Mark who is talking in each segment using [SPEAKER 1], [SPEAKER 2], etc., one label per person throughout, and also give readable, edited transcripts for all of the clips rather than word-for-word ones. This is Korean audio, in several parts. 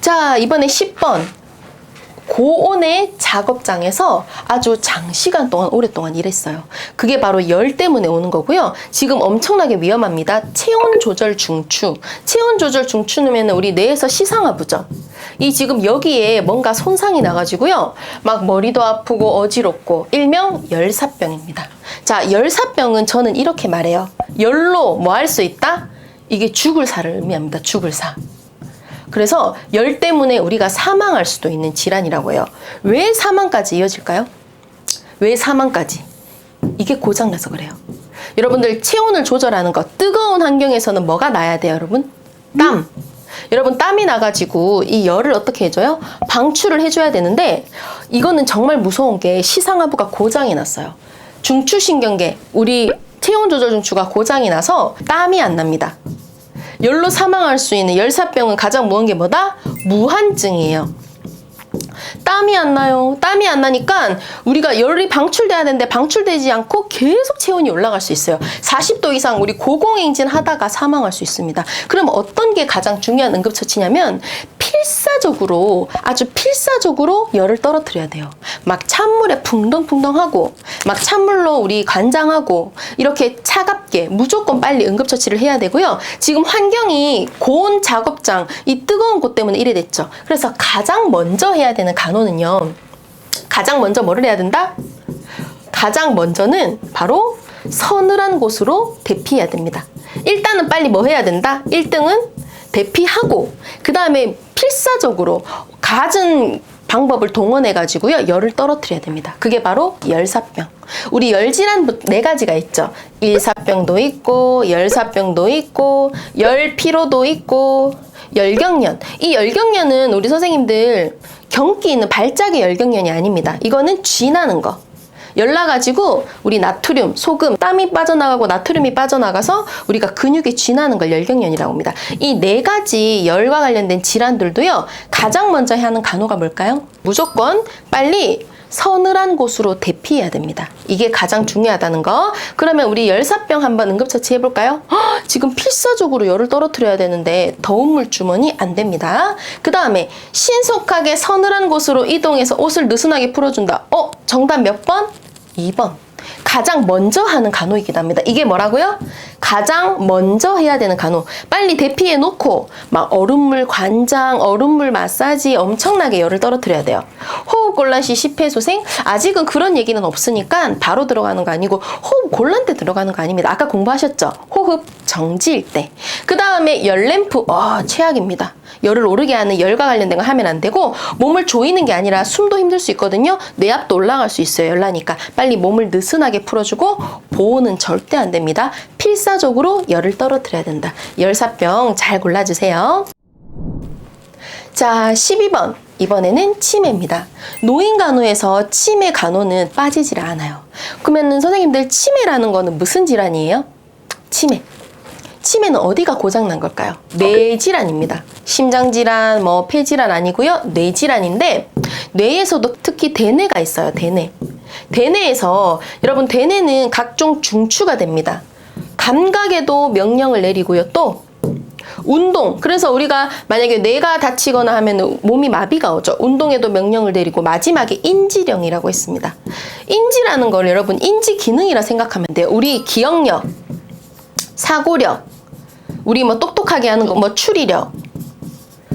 [SPEAKER 1] 자, 이번에 10번. 고온의 작업장에서 아주 장시간 동안 오랫동안 일했어요. 그게 바로 열 때문에 오는 거고요. 지금 엄청나게 위험합니다. 체온 조절 중추. 체온 조절 중추는 우리 뇌에서 시상하부죠. 이 지금 여기에 뭔가 손상이 나가지고요. 막 머리도 아프고 어지럽고 일명 열사병입니다. 자, 열사병은 저는 이렇게 말해요. 열로 뭐 할 수 있다? 이게 죽을 사를 의미합니다. 죽을 사. 그래서 열 때문에 우리가 사망할 수도 있는 질환이라고 해요. 왜 사망까지 이어질까요? 왜 사망까지? 이게 고장나서 그래요. 여러분들 체온을 조절하는 거, 뜨거운 환경에서는 뭐가 나야 돼요, 여러분? 땀. 여러분 땀이 나가지고 이 열을 어떻게 해줘요? 방출을 해줘야 되는데 이거는 정말 무서운 게 시상하부가 고장이 났어요. 중추신경계, 우리 체온 조절 중추가 고장이 나서 땀이 안 납니다. 열로 사망할 수 있는 열사병은 가장 무서운 게 뭐다? 무한증이에요. 땀이 안 나요. 땀이 안 나니까 우리가 열이 방출돼야 되는데 방출되지 않고 계속 체온이 올라갈 수 있어요. 40도 이상 우리 고공행진 하다가 사망할 수 있습니다. 그럼 어떤 게 가장 중요한 응급처치냐면 필사적으로, 아주 필사적으로 열을 떨어뜨려야 돼요. 막 찬물에 풍덩풍덩하고 막 찬물로 우리 관장하고 이렇게 차갑게 무조건 빨리 응급처치를 해야 되고요. 지금 환경이 고온 작업장, 이 뜨거운 곳 때문에 이래 됐죠. 그래서 가장 먼저 해야 되는 간호는요. 가장 먼저 뭐를 해야 된다? 가장 먼저는 바로 서늘한 곳으로 대피해야 됩니다. 일단은 빨리 뭐 해야 된다? 1등은 대피하고 그 다음에 필사적으로 갖은 방법을 동원해 가지고요 열을 떨어뜨려야 됩니다. 그게 바로 열사병. 우리 열질환 4가지가 있죠. 일사병도 있고 열사병도 있고 열피로도 있고 열경련. 이 열경련은 우리 선생님들 경기 있는 발작의 열경련이 아닙니다. 이거는 쥐나는 거. 열나가지고 우리 나트륨, 소금, 땀이 빠져나가고 나트륨이 빠져나가서 우리가 근육에 쥐나는 걸 열경련이라고 합니다. 이 4가지 열과 관련된 질환들도요. 가장 먼저 하는 간호가 뭘까요? 무조건 빨리 서늘한 곳으로 대피해야 됩니다. 이게 가장 중요하다는 거. 그러면 우리 열사병 한번 응급처치 해볼까요? 지금 필사적으로 열을 떨어뜨려야 되는데 더운 물 주머니 안 됩니다. 그 다음에 신속하게 서늘한 곳으로 이동해서 옷을 느슨하게 풀어준다. 정답 몇 번? 2번. 가장 먼저 하는 간호이기도 합니다. 이게 뭐라고요? 가장 먼저 해야 되는 간호. 빨리 대피해 놓고 막 얼음물 관장, 얼음물 마사지 엄청나게 열을 떨어뜨려야 돼요. 호흡곤란 시 심폐소생? 아직은 그런 얘기는 없으니까 바로 들어가는 거 아니고 호흡곤란 때 들어가는 거 아닙니다. 아까 공부하셨죠? 호흡 정지일 때. 그 다음에 열램프. 최악입니다. 열을 오르게 하는 열과 관련된 거 하면 안 되고 몸을 조이는 게 아니라 숨도 힘들 수 있거든요. 뇌압도 올라갈 수 있어요. 열나니까. 빨리 몸을 느슨하게 풀어주고 보호는 절대 안 됩니다. 필사적으로 열을 떨어뜨려야 된다. 열사병 잘 골라주세요. 자, 12번. 이번에는 치매입니다. 노인간호에서 치매 간호는 빠지질 않아요. 그러면 선생님들 치매라는 거는 무슨 질환이에요? 치매. 치매는 어디가 고장난 걸까요? 뇌질환입니다. 심장질환, 폐질환 아니고요. 뇌질환인데 뇌에서도 특히 대뇌가 있어요. 대뇌. 대뇌에서 여러분 대뇌는 각종 중추가 됩니다. 감각에도 명령을 내리고요. 또 운동. 그래서 우리가 만약에 뇌가 다치거나 하면 몸이 마비가 오죠. 운동에도 명령을 내리고 마지막에 인지령이라고 했습니다. 인지라는 걸 여러분 인지 기능이라 생각하면 돼요. 우리 기억력, 사고력, 우리 똑똑하게 하는 거, 추리력,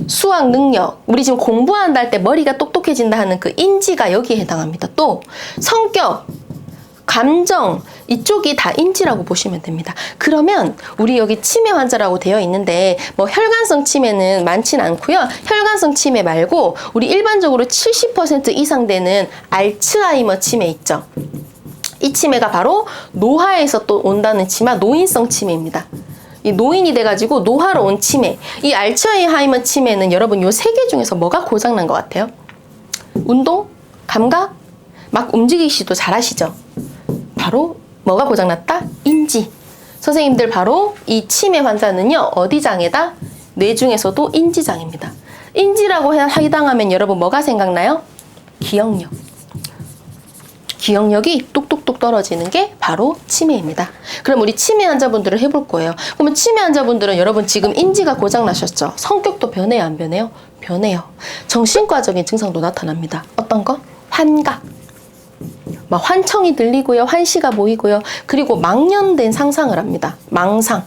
[SPEAKER 1] 수학 능력, 우리 지금 공부한다 할 때 머리가 똑똑해진다 하는 그 인지가 여기에 해당합니다. 또 성격, 감정, 이쪽이 다 인지라고 보시면 됩니다. 그러면 우리 여기 치매 환자라고 되어 있는데 혈관성 치매는 많진 않고요. 혈관성 치매 말고 우리 일반적으로 70% 이상 되는 알츠하이머 치매 있죠. 이 치매가 바로 노화에서 또 온다는 치매, 노인성 치매입니다. 이 노인이 돼가지고 노화로 온 치매. 이 알츠하이머 치매는 여러분 요 3개 중에서 뭐가 고장난 것 같아요? 운동? 감각? 막 움직이시도 잘하시죠? 바로 뭐가 고장났다? 인지. 선생님들 바로 이 치매 환자는요. 어디 장애다? 뇌 중에서도 인지장애입니다. 인지라고 해당하면 여러분 뭐가 생각나요? 기억력. 기억력이 뚝뚝뚝 떨어지는 게 바로 치매입니다. 그럼 우리 치매 환자분들을 해볼 거예요. 그러면 치매 환자분들은 여러분 지금 인지가 고장나셨죠? 성격도 변해요, 안 변해요? 변해요. 정신과적인 증상도 나타납니다. 어떤 거? 환각. 막 환청이 들리고요. 환시가 보이고요. 그리고 망연된 상상을 합니다. 망상.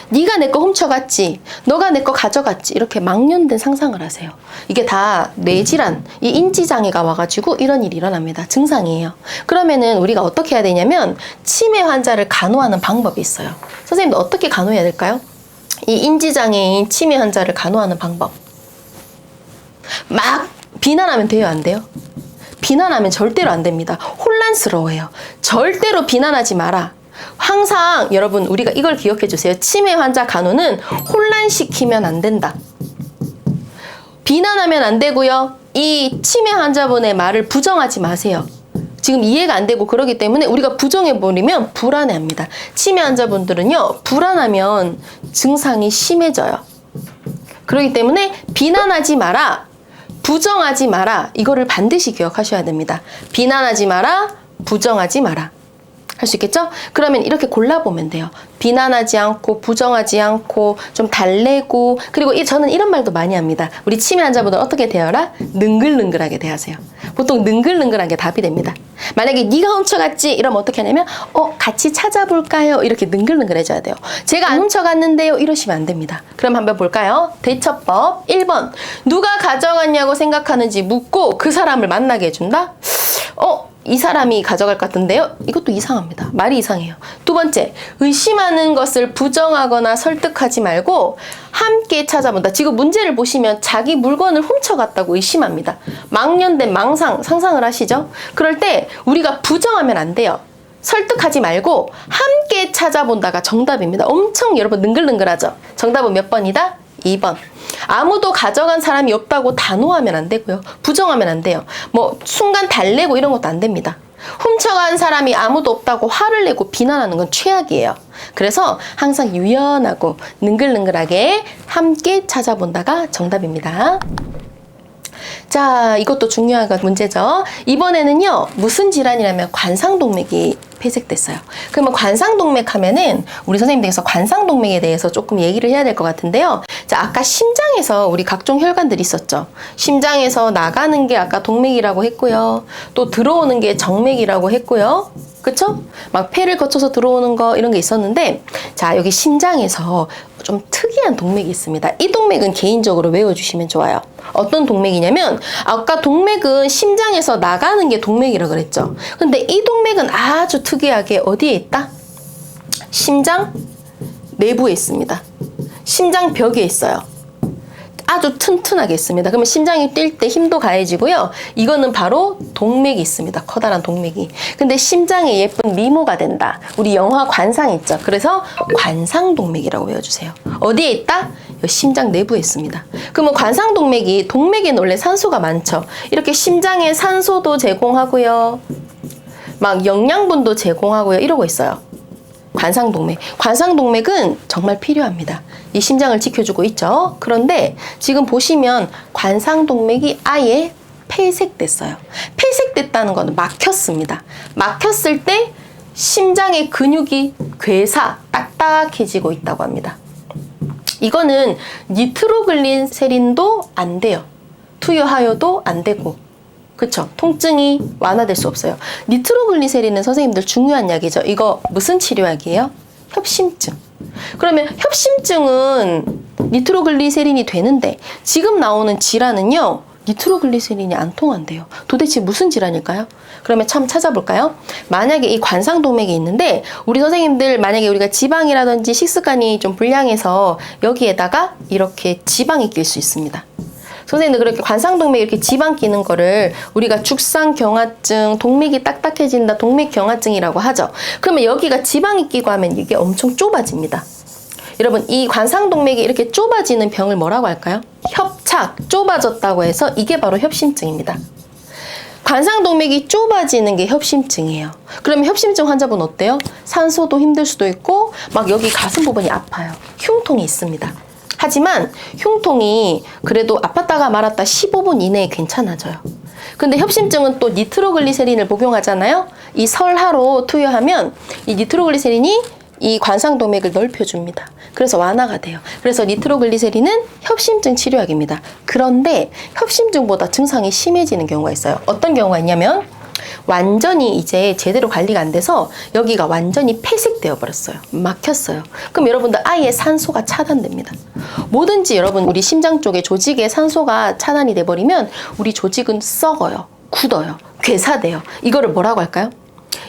[SPEAKER 1] 네가 내 거 훔쳐갔지. 너가 내 거 가져갔지. 이렇게 망연된 상상을 하세요. 이게 다 뇌질환, 이 인지장애가 와가지고 이런 일이 일어납니다. 증상이에요. 그러면은 우리가 어떻게 해야 되냐면 치매 환자를 간호하는 방법이 있어요. 선생님도 어떻게 간호해야 될까요? 이 인지장애인 치매 환자를 간호하는 방법. 막 비난하면 돼요, 안 돼요? 비난하면 절대로 안 됩니다. 혼란스러워해요. 절대로 비난하지 마라. 항상 여러분 우리가 이걸 기억해 주세요. 치매 환자 간호는 혼란시키면 안 된다. 비난하면 안 되고요. 이 치매 환자분의 말을 부정하지 마세요. 지금 이해가 안 되고 그러기 때문에 우리가 부정해버리면 불안해합니다. 치매 환자분들은요. 불안하면 증상이 심해져요. 그렇기 때문에 비난하지 마라. 부정하지 마라. 이거를 반드시 기억하셔야 됩니다. 비난하지 마라. 부정하지 마라. 할 수 있겠죠? 그러면 이렇게 골라보면 돼요. 비난하지 않고 부정하지 않고 좀 달래고 그리고 저는 이런 말도 많이 합니다. 우리 치매 환자분들 어떻게 대하라? 능글능글하게 대하세요. 보통 능글능글한 게 답이 됩니다. 만약에 네가 훔쳐갔지 이러면 어떻게 하냐면 같이 찾아볼까요? 이렇게 능글능글해져야 돼요. 제가 안 훔쳐갔는데요 이러시면 안 됩니다. 그럼 한번 볼까요? 대처법 1번 누가 가져갔냐고 생각하는지 묻고 그 사람을 만나게 해준다? 이 사람이 가져갈 것 같은데요? 이것도 이상합니다. 말이 이상해요. 두 번째, 의심하는 것을 부정하거나 설득하지 말고 함께 찾아본다. 지금 문제를 보시면 자기 물건을 훔쳐갔다고 의심합니다. 망연된 상상을 하시죠? 그럴 때 우리가 부정하면 안 돼요. 설득하지 말고 함께 찾아본다가 정답입니다. 엄청 여러분 능글능글하죠? 정답은 몇 번이다? 2번. 아무도 가져간 사람이 없다고 단호하면 안 되고요. 부정하면 안 돼요. 뭐 순간 달래고 이런 것도 안 됩니다. 훔쳐간 사람이 아무도 없다고 화를 내고 비난하는 건 최악이에요. 그래서 항상 유연하고 능글능글하게 함께 찾아본다가 정답입니다. 자, 이것도 중요한 문제죠. 이번에는요, 무슨 질환이라면 관상동맥이 폐색됐어요. 그러면 관상동맥 하면은 우리 선생님께서 관상동맥에 대해서 조금 얘기를 해야 될 것 같은데요. 자, 아까 심장에서 우리 각종 혈관들이 있었죠. 심장에서 나가는 게 아까 동맥이라고 했고요. 또 들어오는 게 정맥이라고 했고요. 그쵸? 막 폐를 거쳐서 들어오는 거 이런 게 있었는데 자, 여기 심장에서 좀 특이한 동맥이 있습니다. 이 동맥은 개인적으로 외워주시면 좋아요. 어떤 동맥이냐면 아까 동맥은 심장에서 나가는 게 동맥이라고 그랬죠. 근데 이 동맥은 아주 특이하게 어디에 있다? 심장 내부에 있습니다. 심장 벽에 있어요. 아주 튼튼하게 있습니다. 그러면 심장이 뛸 때 힘도 가해지고요. 이거는 바로 동맥이 있습니다. 커다란 동맥이. 근데 심장에 예쁜 미모가 된다. 우리 영화 관상 있죠. 그래서 관상동맥이라고 외워주세요. 어디에 있다? 심장 내부에 있습니다. 그러면 관상동맥이 동맥에는 원래 산소가 많죠. 이렇게 심장에 산소도 제공하고요. 막 영양분도 제공하고요. 이러고 있어요. 관상동맥. 관상동맥은 정말 필요합니다. 이 심장을 지켜주고 있죠. 그런데 지금 보시면 관상동맥이 아예 폐색됐어요. 폐색됐다는 건 막혔습니다. 막혔을 때 심장의 근육이 괴사, 딱딱해지고 있다고 합니다. 이거는 니트로글리세린도 안 돼요. 투여하여도 안 되고. 그쵸? 통증이 완화될 수 없어요. 니트로글리세린은 선생님들 중요한 약이죠. 이거 무슨 치료약이에요? 협심증. 그러면 협심증은 니트로글리세린이 되는데 지금 나오는 질환은요. 니트로글리세린이 안 통한대요. 도대체 무슨 질환일까요? 그러면 참 찾아볼까요? 만약에 이 관상동맥이 있는데 우리 선생님들 만약에 우리가 지방이라든지 식습관이 좀 불량해서 여기에다가 이렇게 지방이 낄 수 있습니다. 선생님들 그렇게 관상동맥에 이렇게 지방 끼는 거를 우리가 죽상경화증, 동맥이 딱딱해진다, 동맥경화증이라고 하죠. 그러면 여기가 지방이 끼고 하면 이게 엄청 좁아집니다. 여러분 이 관상동맥이 이렇게 좁아지는 병을 뭐라고 할까요? 협착, 좁아졌다고 해서 이게 바로 협심증입니다. 관상동맥이 좁아지는 게 협심증이에요. 그러면 협심증 환자분 어때요? 산소도 힘들 수도 있고 막 여기 가슴 부분이 아파요. 흉통이 있습니다. 하지만 흉통이 그래도 아팠다가 말았다 15분 이내에 괜찮아져요. 근데 협심증은 또 니트로글리세린을 복용하잖아요. 이 설하로 투여하면 이 니트로글리세린이 이 관상동맥을 넓혀줍니다. 그래서 완화가 돼요. 그래서 니트로글리세린은 협심증 치료약입니다. 그런데 협심증보다 증상이 심해지는 경우가 있어요. 어떤 경우가 있냐면 완전히 이제 제대로 관리가 안 돼서 여기가 완전히 폐색되어 버렸어요. 막혔어요. 그럼 여러분들 아예 산소가 차단됩니다. 뭐든지 여러분 우리 심장 쪽에 조직에 산소가 차단이 돼 버리면 우리 조직은 썩어요. 굳어요. 괴사돼요. 이거를 뭐라고 할까요?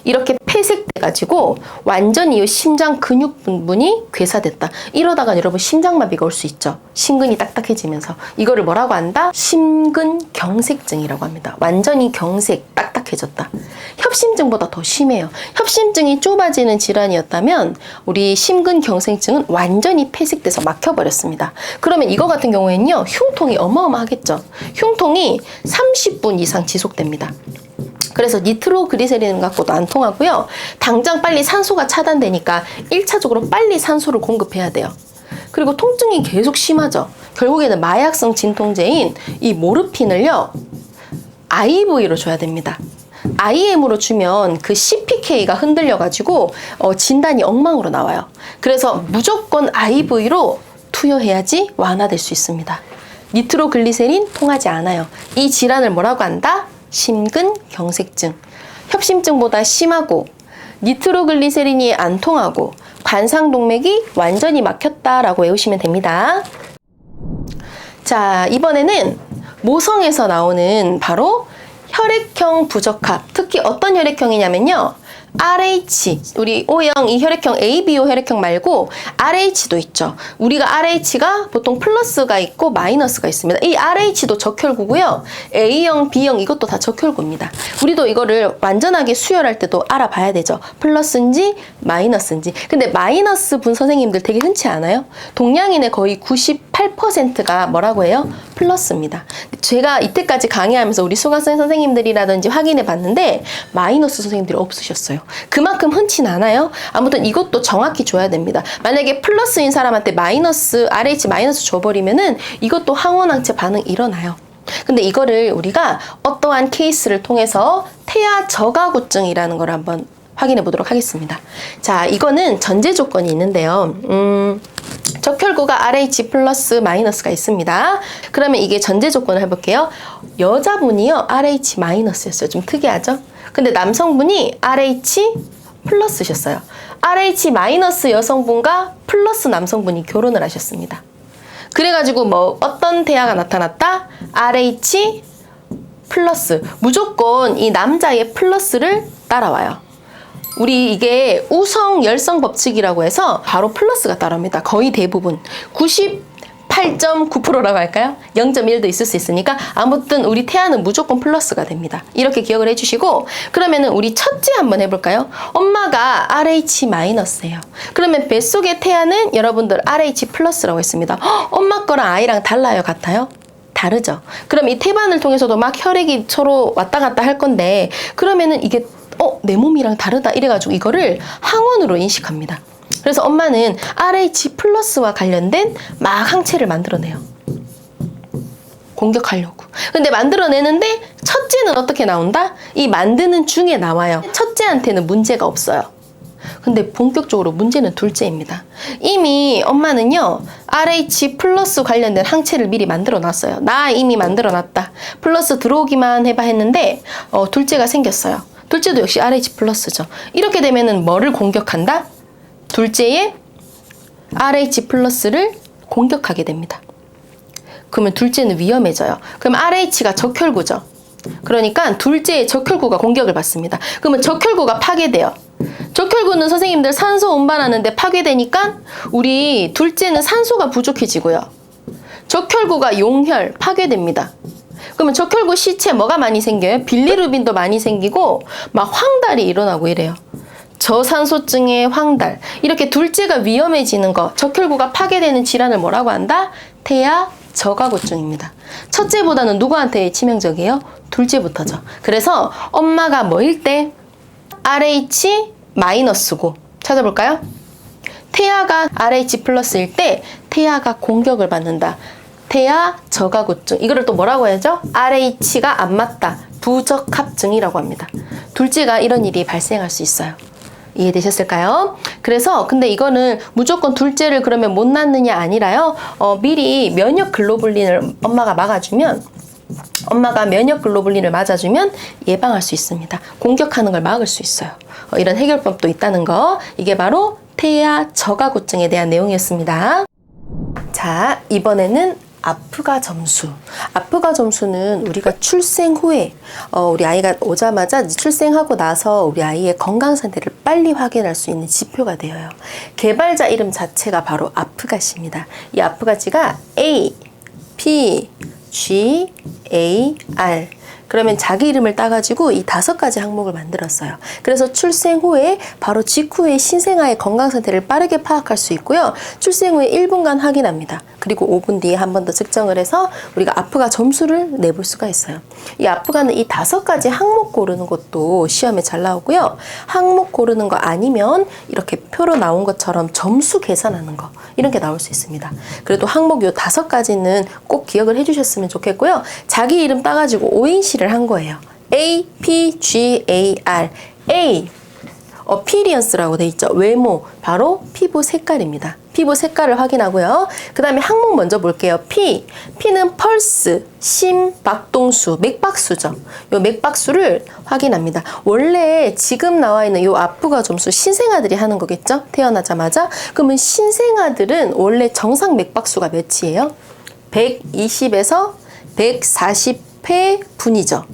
[SPEAKER 1] 이렇게 폐색돼가지고 완전히 이 심장 근육 부분이 괴사됐다. 이러다가 여러분 심장마비가 올 수 있죠. 심근이 딱딱해지면서. 이거를 뭐라고 한다? 심근경색증이라고 합니다. 완전히 경색, 딱딱해졌다. 협심증보다 더 심해요. 협심증이 좁아지는 질환이었다면 우리 심근경색증은 완전히 폐색돼서 막혀버렸습니다. 그러면 이거 같은 경우에는요. 흉통이 어마어마하겠죠. 흉통이 30분 이상 지속됩니다. 그래서 니트로글리세린 갖고도 안 통하고요. 당장 빨리 산소가 차단되니까 1차적으로 빨리 산소를 공급해야 돼요. 그리고 통증이 계속 심하죠. 결국에는 마약성 진통제인 이 모르핀을요. IV로 줘야 됩니다. IM으로 주면 그 CPK가 흔들려가지고 진단이 엉망으로 나와요. 그래서 무조건 IV로 투여해야지 완화될 수 있습니다. 니트로글리세린 통하지 않아요. 이 질환을 뭐라고 한다? 심근경색증. 협심증보다 심하고 니트로글리세린이 안 통하고 관상동맥이 완전히 막혔다라고 외우시면 됩니다. 자, 이번에는 모성에서 나오는 바로 혈액형 부적합. 특히 어떤 혈액형이냐면요. RH, 우리 O형, 이 혈액형 ABO 혈액형 말고 RH도 있죠. 우리가 RH가 보통 플러스가 있고 마이너스가 있습니다. 이 RH도 적혈구고요. A형, B형 이것도 다 적혈구입니다. 우리도 이거를 완전하게 수혈할 때도 알아봐야 되죠. 플러스인지 마이너스인지. 근데 마이너스 분 선생님들 되게 흔치 않아요? 동양인의 거의 98%가 뭐라고 해요? 플러스입니다. 제가 이때까지 강의하면서 우리 수강생 선생님들이라든지 확인해 봤는데 마이너스 선생님들이 없으셨어요. 그만큼 흔치 않아요. 아무튼 이것도 정확히 줘야 됩니다. 만약에 플러스인 사람한테 마이너스, RH 마이너스 줘버리면은 이것도 항원항체 반응 일어나요. 근데 이거를 우리가 어떠한 케이스를 통해서 태아 저가구증이라는 걸 한번 확인해 보도록 하겠습니다. 자, 이거는 전제 조건이 있는데요. 적혈구가 RH 플러스 마이너스가 있습니다. 그러면 이게 전제 조건을 해볼게요. 여자분이요, RH 마이너스였어요. 좀 특이하죠? 근데 남성분이 RH 플러스셨어요. RH 마이너스 여성분과 플러스 남성분이 결혼을 하셨습니다. 그래가지고 뭐 어떤 태아가 나타났다? RH 플러스. 무조건 이 남자의 플러스를 따라와요. 우리 이게 우성 열성 법칙이라고 해서 바로 플러스가 따라옵니다. 거의 대부분 98.9%라고 할까요? 0.1도 있을 수 있으니까 아무튼 우리 태아는 무조건 플러스가 됩니다. 이렇게 기억을 해주시고, 그러면은 우리 첫째 한번 해볼까요? 엄마가 RH 마이너스예요. 그러면 뱃속의 태아는 여러분들 RH 플러스라고 했습니다. 엄마 거랑 아이랑 달라요? 같아요? 다르죠. 그럼 이 태반을 통해서도 막 혈액이 서로 왔다 갔다 할 건데, 그러면은 이게 내 몸이랑 다르다 이래가지고 이거를 항원으로 인식합니다. 그래서 엄마는 RH 플러스와 관련된 막 항체를 만들어내요. 공격하려고. 근데 만들어내는데 첫째는 어떻게 나온다? 이 만드는 중에 나와요. 첫째한테는 문제가 없어요. 근데 본격적으로 문제는 둘째입니다. 이미 엄마는요, RH 플러스 관련된 항체를 미리 만들어 놨어요. 나 이미 만들어 놨다. 플러스 들어오기만 해봐 했는데 둘째가 생겼어요. 둘째도 역시 RH 플러스죠. 이렇게 되면은 뭐를 공격한다? 둘째의 RH 플러스를 공격하게 됩니다. 그러면 둘째는 위험해져요. 그럼 RH가 적혈구죠. 그러니까 둘째의 적혈구가 공격을 받습니다. 그러면 적혈구가 파괴돼요. 적혈구는 선생님들 산소 운반하는데 파괴되니까 우리 둘째는 산소가 부족해지고요. 적혈구가 용혈 파괴됩니다. 그러면 적혈구 시체 뭐가 많이 생겨요? 빌리루빈도 많이 생기고 막 황달이 일어나고 이래요. 저산소증의 황달. 이렇게 둘째가 위험해지는 거, 적혈구가 파괴되는 질환을 뭐라고 한다? 태아 저가구증입니다. 첫째보다는 누구한테 치명적이에요? 둘째부터죠. 그래서 엄마가 뭐일 때? RH 마이너스고. 찾아볼까요? 태아가 RH 플러스일 때 태아가 공격을 받는다. 태아 저가구증. 이거를 또 뭐라고 해야죠? RH가 안 맞다. 부적합증이라고 합니다. 둘째가 이런 일이 발생할 수 있어요. 이해되셨을까요? 그래서 근데 이거는 무조건 둘째를 그러면 못 낳느냐 아니라요. 미리 면역 글로불린을 엄마가 막아주면 엄마가 면역 글로불린을 맞아주면 예방할 수 있습니다. 공격하는 걸 막을 수 있어요. 이런 해결법도 있다는 거. 이게 바로 태아 저가구증에 대한 내용이었습니다. 자, 이번에는 아프가 점수. 아프가 점수는 우리가 출생 후에 우리 아이가 오자마자 출생하고 나서 우리 아이의 건강 상태를 빨리 확인할 수 있는 지표가 되어요. 개발자 이름 자체가 바로 아프가씨입니다. 이 아프가씨가 A, P, G, A, R. 그러면 자기 이름을 따가지고 이 5가지 항목을 만들었어요. 그래서 출생 후에 바로 직후에 신생아의 건강 상태를 빠르게 파악할 수 있고요. 출생 후에 1분간 확인합니다. 그리고 5분 뒤에 한 번 더 측정을 해서 우리가 아프가 점수를 내볼 수가 있어요. 이 아프가는 이 5가지 항목 고르는 것도 시험에 잘 나오고요. 항목 고르는 거 아니면 이렇게 표로 나온 것처럼 점수 계산하는 거 이런 게 나올 수 있습니다. 그래도 항목 요 5가지는 꼭 기억을 해주셨으면 좋겠고요. 자기 이름 따가지고 5인실을 한 거예요. A, P, G, A, R. A, appearance라고 돼 있죠. 외모, 바로 피부 색깔입니다. 피부 색깔을 확인하고요. 그 다음에 항목 먼저 볼게요. P, P는 펄스, 심박동수, 맥박수죠. 요 맥박수를 확인합니다. 원래 지금 나와 있는 요 아프가 점수 신생아들이 하는 거겠죠? 태어나자마자. 그러면 신생아들은 원래 정상 맥박수가 몇이에요? 120에서 140회 분이죠.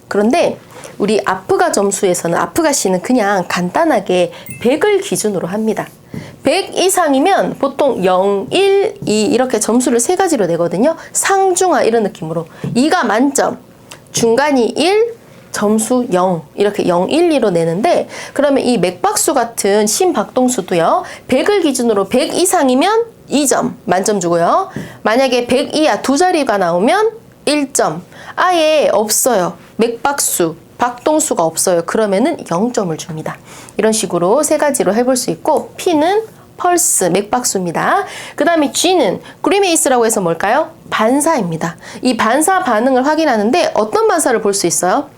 [SPEAKER 1] 그런데 우리 아프가 점수에서는 아프가씨는 그냥 간단하게 100을 기준으로 합니다. 100 이상이면 보통 0, 1, 2 이렇게 점수를 3가지로 내거든요. 상중하 이런 느낌으로 2가 만점, 중간이 1, 점수 0 이렇게 0, 1, 2로 내는데 그러면 이 맥박수 같은 심박동수도요. 100을 기준으로 100 이상이면 2점 만점 주고요. 만약에 100 이하 2자리가 나오면 1점. 아예 없어요. 맥박수, 박동수가 없어요. 그러면은 0점을 줍니다. 이런 식으로 3가지로 해볼 수 있고 P는 펄스, 맥박수입니다. 그 다음에 G는 그리메이스라고 해서 뭘까요? 반사입니다. 이 반사 반응을 확인하는데 어떤 반사를 볼 수 있어요?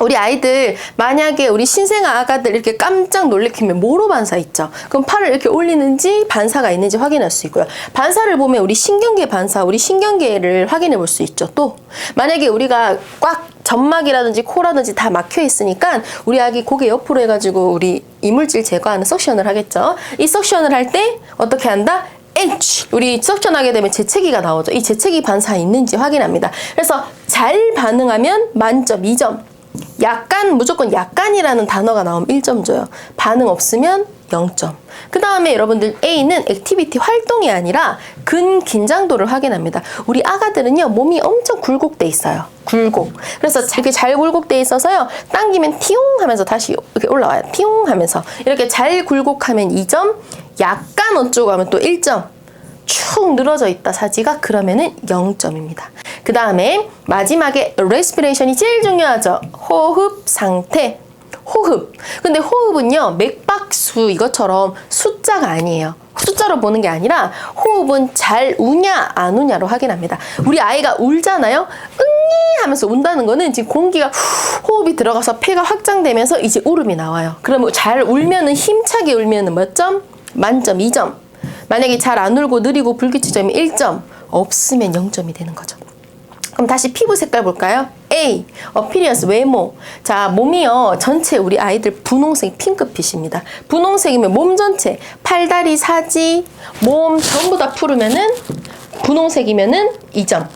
[SPEAKER 1] 우리 아이들 만약에 우리 신생아 아가들 이렇게 깜짝 놀래키면 모로 반사 있죠. 그럼 팔을 이렇게 올리는지 반사가 있는지 확인할 수 있고요. 반사를 보면 우리 신경계 반사, 우리 신경계를 확인해 볼 수 있죠. 또 만약에 우리가 꽉 점막이라든지 코라든지 다 막혀 있으니까 우리 아기 고개 옆으로 해가지고 우리 이물질 제거하는 석션을 하겠죠. 이 석션을 할 때 어떻게 한다? H! 우리 석션하게 되면 재채기가 나오죠. 이 재채기 반사 있는지 확인합니다. 그래서 잘 반응하면 만점 2점. 약간, 무조건 약간이라는 단어가 나오면 1점 줘요. 반응 없으면 0점. 그 다음에 여러분들 A는 액티비티 활동이 아니라 근긴장도를 확인합니다. 우리 아가들은요, 몸이 엄청 굴곡돼 있어요. 굴곡. 그래서 이렇게 잘 굴곡돼 있어서요, 당기면 티용 하면서 다시 이렇게 올라와요. 티용 하면서. 이렇게 잘 굴곡하면 2점, 약간 어쩌고 하면 또 1점. 축 늘어져 있다 사지가 그러면은 0점입니다. 그 다음에 마지막에 respiration이 제일 중요하죠. 호흡 상태. 호흡. 근데 호흡은요, 맥박수 이것처럼 숫자가 아니에요. 숫자로 보는 게 아니라 호흡은 잘 우냐 안 우냐로 확인합니다. 우리 아이가 울잖아요. 응이 하면서 운다는 거는 지금 공기가 호흡이 들어가서 폐가 확장되면서 이제 울음이 나와요. 그러면 잘 울면은, 힘차게 울면은 몇 점? 만점 2점. 만약에 잘 안 울고 느리고 불규칙점이 1점, 없으면 0점이 되는 거죠. 그럼 다시 피부 색깔 볼까요? A, appearance, 외모. 자, 몸이요, 전체 우리 아이들 분홍색 핑크빛입니다. 분홍색이면 몸 전체, 팔다리, 사지, 몸 전부 다 푸르면은, 분홍색이면은 2점.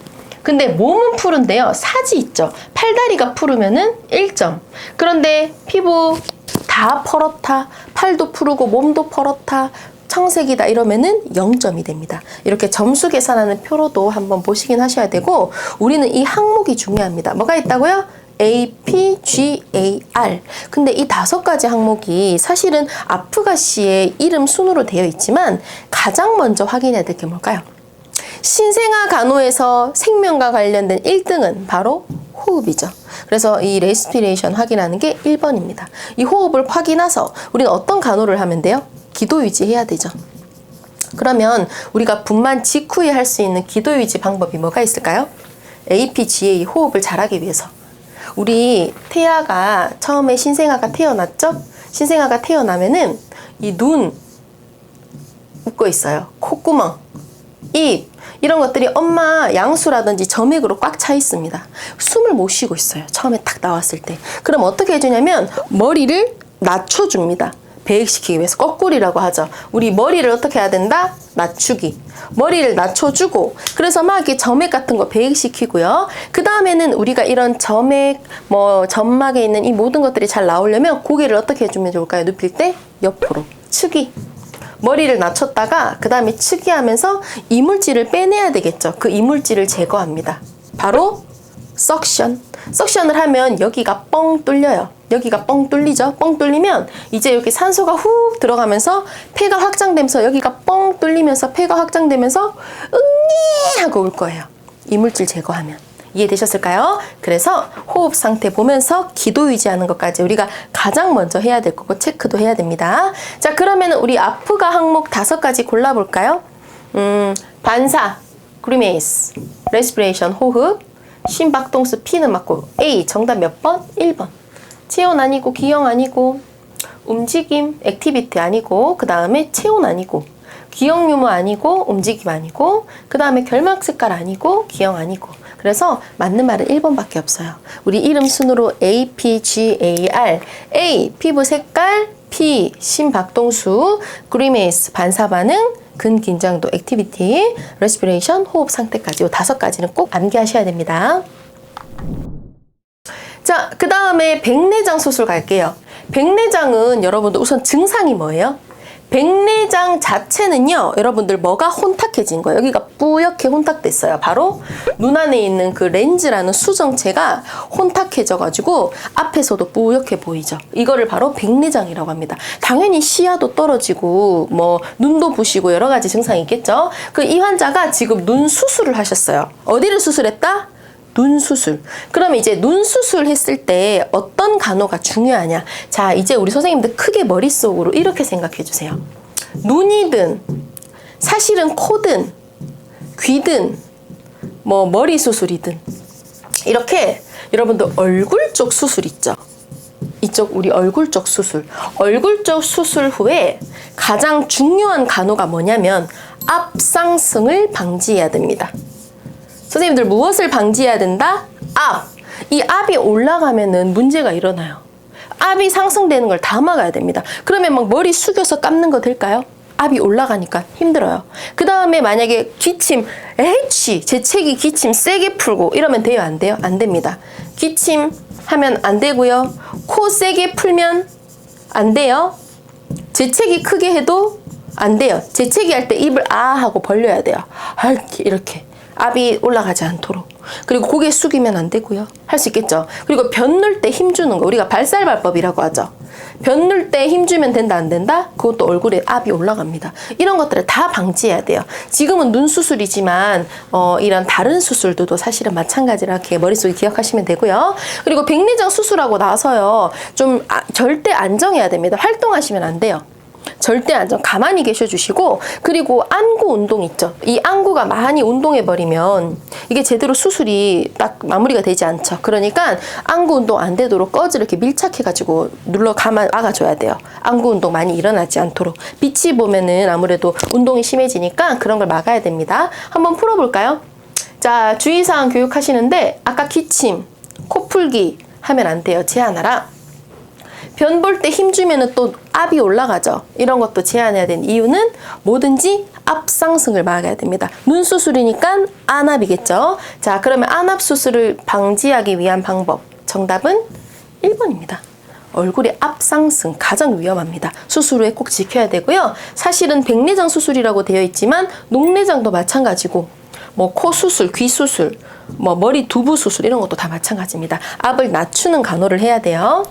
[SPEAKER 1] 근데 몸은 푸른데요, 사지 있죠. 팔다리가 푸르면은 1점. 그런데 피부 다 퍼렇다, 팔도 푸르고 몸도 퍼렇다, 청색이다 이러면은 0점이 됩니다. 이렇게 점수 계산하는 표로도 한번 보시긴 하셔야 되고, 우리는 이 항목이 중요합니다. 뭐가 있다고요? A, P, G, A, R. 근데 이 5가지 항목이 사실은 아프가씨의 이름 순으로 되어 있지만 가장 먼저 확인해야 될 게 뭘까요? 신생아 간호에서 생명과 관련된 1등은 바로 호흡이죠. 그래서 이 레스피레이션 확인하는 게 1번입니다. 이 호흡을 확인해서 우리는 어떤 간호를 하면 돼요? 기도 유지해야 되죠. 그러면 우리가 분만 직후에 할 수 있는 기도 유지 방법이 뭐가 있을까요? APGA 호흡을 잘하기 위해서. 우리 태아가 처음에 신생아가 태어났죠? 신생아가 태어나면은 이 눈 웃고 있어요. 콧구멍, 입 이런 것들이 엄마 양수라든지 점액으로 꽉 차 있습니다. 숨을 못 쉬고 있어요. 처음에 딱 나왔을 때. 그럼 어떻게 해주냐면 머리를 낮춰줍니다. 배액시키기 위해서 거꾸리라고 하죠. 우리 머리를 어떻게 해야 된다? 낮추기. 머리를 낮춰주고 그래서 막 이렇게 점액 같은 거 배액시키고요. 그 다음에는 우리가 이런 점액, 뭐 점막에 있는 이 모든 것들이 잘 나오려면 고개를 어떻게 해주면 좋을까요? 눕힐 때 옆으로 치기. 머리를 낮췄다가 그 다음에 치기 하면서 이물질을 빼내야 되겠죠. 그 이물질을 제거합니다. 바로 석션. 석션을 하면 여기가 뻥 뚫려요. 여기가 뻥 뚫리죠. 뻥 뚫리면 이제 이렇게 산소가 훅 들어가면서 폐가 확장되면서 여기가 뻥 뚫리면서 폐가 확장되면서 응니 하고 올 거예요. 이물질 제거하면. 이해되셨을까요? 그래서 호흡 상태 보면서 기도 유지하는 것까지 우리가 가장 먼저 해야 될 거고 체크도 해야 됩니다. 자, 그러면 우리 아프가 항목 5가지 골라볼까요? 반사, 그리메이스, 레스피레이션, 호흡, 심박동수, 피는 맞고 A, 정답 몇 번? 1번. 체온 아니고 기형 아니고 움직임, 액티비티 아니고 그 다음에 체온 아니고 기형 유무 아니고 움직임 아니고 그 다음에 결막 색깔 아니고 기형 아니고 그래서 맞는 말은 1번밖에 없어요. 우리 이름 순으로 A, P, G, A, R A, 피부 색깔 P, 심박동수 그리메이스, 반사반응 근긴장도, 액티비티, 레스피레이션, 호흡 상태까지 이 5가지는 꼭 암기하셔야 됩니다. 자, 그 다음에 백내장 수술 갈게요. 백내장은 여러분들 우선 증상이 뭐예요? 백내장 자체는요, 여러분들 뭐가 혼탁해진 거예요? 여기가 뿌옇게 혼탁됐어요. 바로 눈 안에 있는 그 렌즈라는 수정체가 혼탁해져가지고 앞에서도 뿌옇게 보이죠. 이거를 바로 백내장이라고 합니다. 당연히 시야도 떨어지고 뭐 눈도 부시고 여러 가지 증상이 있겠죠. 그 이 환자가 지금 눈 수술을 하셨어요. 어디를 수술했다? 눈 수술. 그러면 이제 눈 수술 했을 때 어떤 간호가 중요하냐? 자, 이제 우리 선생님들 크게 머릿속으로 이렇게 생각해 주세요. 눈이든 사실은 코든 귀든 뭐 머리 수술이든 이렇게 여러분들 얼굴 쪽 수술 있죠? 이쪽 우리 얼굴 쪽 수술. 얼굴 쪽 수술 후에 가장 중요한 간호가 뭐냐면 앞상승을 방지해야 됩니다. 선생님들 무엇을 방지해야 된다? 앞. 이 앞이 올라가면은 문제가 일어나요. 앞이 상승되는 걸 다 막아야 됩니다. 그러면 막 머리 숙여서 감는 거 될까요? 앞이 올라가니까 힘들어요. 그 다음에 만약에 기침, 에이치, 재채기 기침 세게 풀고 이러면 돼요? 안 돼요? 안 됩니다. 기침 하면 안 되고요. 코 세게 풀면 안 돼요. 재채기 크게 해도 안 돼요. 재채기 할 때 입을 아 하고 벌려야 돼요. 이렇게. 앞이 올라가지 않도록. 그리고 고개 숙이면 안 되고요. 할 수 있겠죠. 그리고 변 넣을 때 힘 주는 거 우리가 발살발법이라고 하죠. 변 넣을 때 힘 주면 된다 안 된다? 그것도 얼굴에 앞이 올라갑니다. 이런 것들을 다 방지해야 돼요. 지금은 눈 수술이지만 이런 다른 수술들도 사실은 마찬가지라 이렇게 머릿속에 기억하시면 되고요. 그리고 백내장 수술하고 나서요. 좀 절대 안정해야 됩니다. 활동하시면 안 돼요. 절대 안정, 가만히 계셔 주시고 그리고 안구 운동 있죠. 이 안구가 많이 운동해 버리면 이게 제대로 수술이 딱 마무리가 되지 않죠. 그러니까 안구 운동 안 되도록 꺼즈를 이렇게 밀착해 가지고 눌러 막아줘야 돼요. 안구 운동 많이 일어나지 않도록. 빛이 보면은 아무래도 운동이 심해지니까 그런 걸 막아야 됩니다. 한번 풀어볼까요? 자, 주의사항 교육하시는데 아까 기침, 코 풀기 하면 안 돼요. 제한하라. 변 볼 때 힘 주면은 또 앞이 올라가죠. 이런 것도 제한해야 되는 이유는 뭐든지 앞상승을 막아야 됩니다. 눈 수술이니까 안압이겠죠. 자, 그러면 안압 수술을 방지하기 위한 방법. 정답은 1번입니다. 얼굴의 앞상승 가장 위험합니다. 수술 후에 꼭 지켜야 되고요. 사실은 백내장 수술이라고 되어 있지만 녹내장도 마찬가지고 뭐 코 수술, 귀 수술, 뭐 머리 두부 수술 이런 것도 다 마찬가지입니다. 앞을 낮추는 간호를 해야 돼요.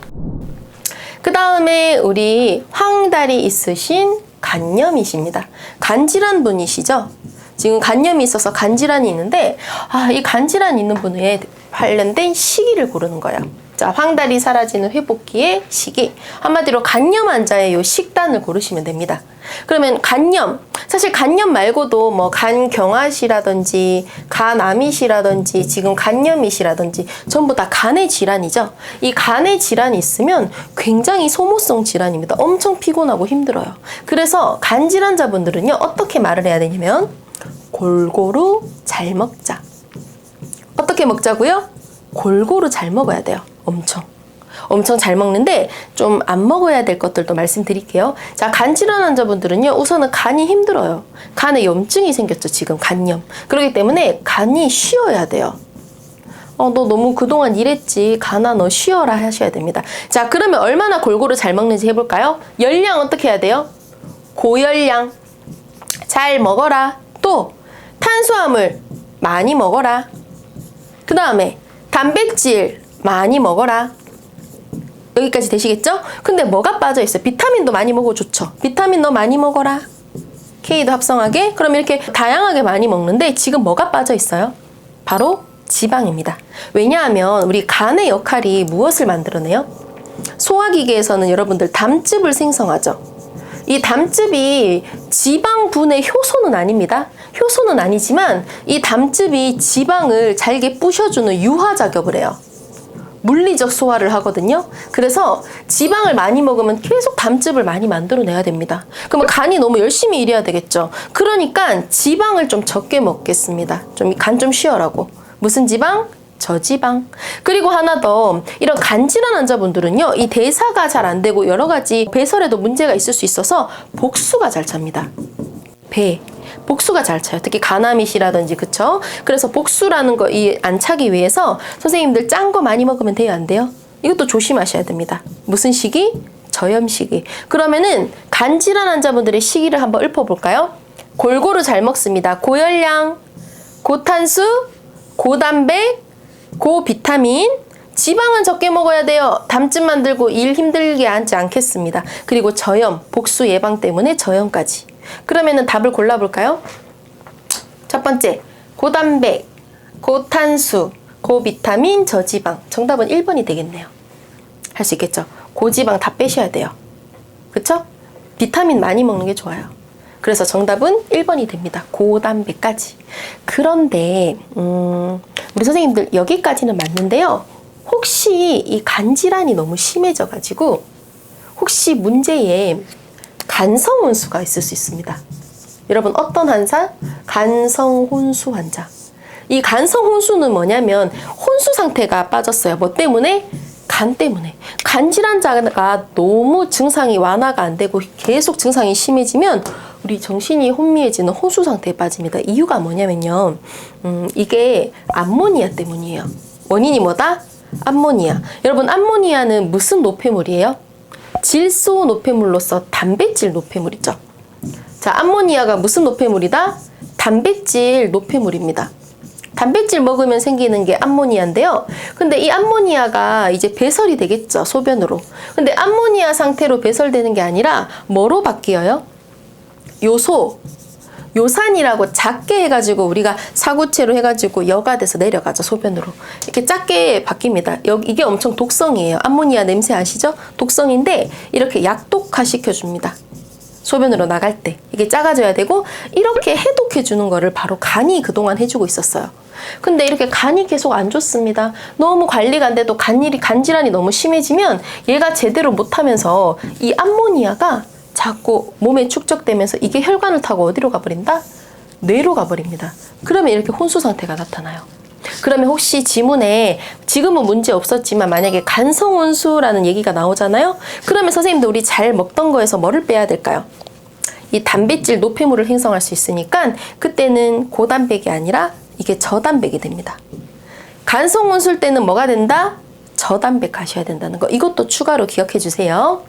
[SPEAKER 1] 그 다음에 우리 황달이 있으신 간염이십니다. 간질환 분이시죠? 지금 간염이 있어서 간질환이 있는데 이 간질환 있는 분에 관련된 시기를 고르는 거예요. 자, 황달이 사라지는 회복기의 시기. 한마디로 간염 환자의 요 식단을 고르시면 됩니다. 그러면 간염, 사실 간염 말고도 뭐 간경화시라든지 간암이시라든지 지금 간염이시라든지 전부 다 간의 질환이죠. 이 간의 질환이 있으면 굉장히 소모성 질환입니다. 엄청 피곤하고 힘들어요. 그래서 간 질환자분들은요, 어떻게 말을 해야 되냐면 골고루 잘 먹자. 어떻게 먹자고요? 골고루 잘 먹어야 돼요. 엄청 잘 먹는데 좀 안 먹어야 될 것들도 말씀드릴게요. 자, 간 질환 환자분들은요, 우선은 간이 힘들어요. 간에 염증이 생겼죠, 지금 간염. 그렇기 때문에 간이 쉬어야 돼요. 너 너무 그동안 일했지. 간아, 너 쉬어라 하셔야 됩니다. 자, 그러면 얼마나 골고루 잘 먹는지 해볼까요? 열량 어떻게 해야 돼요? 고열량. 잘 먹어라. 또 탄수화물 많이 먹어라. 그 다음에 단백질 많이 먹어라. 여기까지 되시겠죠? 근데 뭐가 빠져있어요? 비타민도 많이 먹어 좋죠. 비타민 너 많이 먹어라. K도 합성하게. 그럼 이렇게 다양하게 많이 먹는데 지금 뭐가 빠져있어요? 바로 지방입니다. 왜냐하면 우리 간의 역할이 무엇을 만들어내요? 소화기계에서는 여러분들 담즙을 생성하죠. 이 담즙이 지방 분해 효소는 아닙니다. 효소는 아니지만 이 담즙이 지방을 잘게 부셔주는 유화 작업을 해요. 물리적 소화를 하거든요. 그래서 지방을 많이 먹으면 계속 담즙을 많이 만들어내야 됩니다. 그러면 간이 너무 열심히 일해야 되겠죠. 그러니까 지방을 좀 적게 먹겠습니다. 간 좀 쉬어라고. 무슨 지방? 저지방. 그리고 하나 더, 이런 간질환 환자분들은요, 이 대사가 잘 안 되고 여러 가지 배설에도 문제가 있을 수 있어서 복수가 잘 찹니다. 복수가 잘 차요. 특히 간암이시라든지, 그쵸? 그래서 복수라는 거 안 차기 위해서 선생님들 짠 거 많이 먹으면 돼요, 안 돼요? 이것도 조심하셔야 됩니다. 무슨 시기? 저염 시기. 그러면은 간질환 환자분들의 시기를 한번 읊어볼까요? 골고루 잘 먹습니다. 고열량, 고탄수, 고단백, 고비타민. 지방은 적게 먹어야 돼요. 담즙 만들고 일 힘들게 하지 않겠습니다. 그리고 저염, 복수 예방 때문에 저염까지. 그러면은 답을 골라볼까요? 첫 번째, 고단백, 고탄수, 고비타민, 저지방. 정답은 1번이 되겠네요. 할 수 있겠죠? 고지방 다 빼셔야 돼요. 그쵸? 비타민 많이 먹는 게 좋아요. 그래서 정답은 1번이 됩니다. 고단백까지. 그런데 우리 선생님들 여기까지는 맞는데요. 혹시 이 간질환이 너무 심해져가지고 혹시 문제에 간성혼수가 있을 수 있습니다. 여러분, 어떤 환자? 간성혼수 환자. 이 간성혼수는 뭐냐면 혼수 상태가 빠졌어요. 뭐 때문에? 간 때문에. 간질환자가 너무 증상이 완화가 안 되고 계속 증상이 심해지면 우리 정신이 혼미해지는 혼수 상태에 빠집니다. 이유가 뭐냐면요. 이게 암모니아 때문이에요. 원인이 뭐다? 암모니아. 여러분, 암모니아는 무슨 노폐물이에요? 질소 노폐물로서 단백질 노폐물이죠. 자, 암모니아가 무슨 노폐물이다? 단백질 노폐물입니다. 단백질 먹으면 생기는 게 암모니아인데요. 근데 이 암모니아가 이제 배설이 되겠죠, 소변으로. 근데 암모니아 상태로 배설되는 게 아니라 뭐로 바뀌어요? 요산이라고 작게 해가지고 우리가 사구체로 해가지고 여가 돼서 내려가죠, 소변으로. 이렇게 작게 바뀝니다. 이게 엄청 독성이에요. 암모니아 냄새 아시죠? 독성인데 이렇게 약독화 시켜줍니다. 소변으로 나갈 때 이게 작아져야 되고, 이렇게 해독해 주는 거를 바로 간이 그동안 해주고 있었어요. 근데 이렇게 간이 계속 안 좋습니다. 너무 관리가 안 돼도 간질환이 너무 심해지면 얘가 제대로 못하면서 이 암모니아가 자꾸 몸에 축적되면서 이게 혈관을 타고 어디로 가버린다? 뇌로 가버립니다. 그러면 이렇게 혼수 상태가 나타나요. 그러면 혹시 지문에 지금은 문제 없었지만 만약에 간성혼수라는 얘기가 나오잖아요. 그러면 선생님들 우리 잘 먹던 거에서 뭐를 빼야 될까요? 이 단백질 노폐물을 생성할 수 있으니까 그때는 고단백이 아니라 이게 저단백이 됩니다. 간성혼수일 때는 뭐가 된다? 저단백 하셔야 된다는 거. 이것도 추가로 기억해 주세요.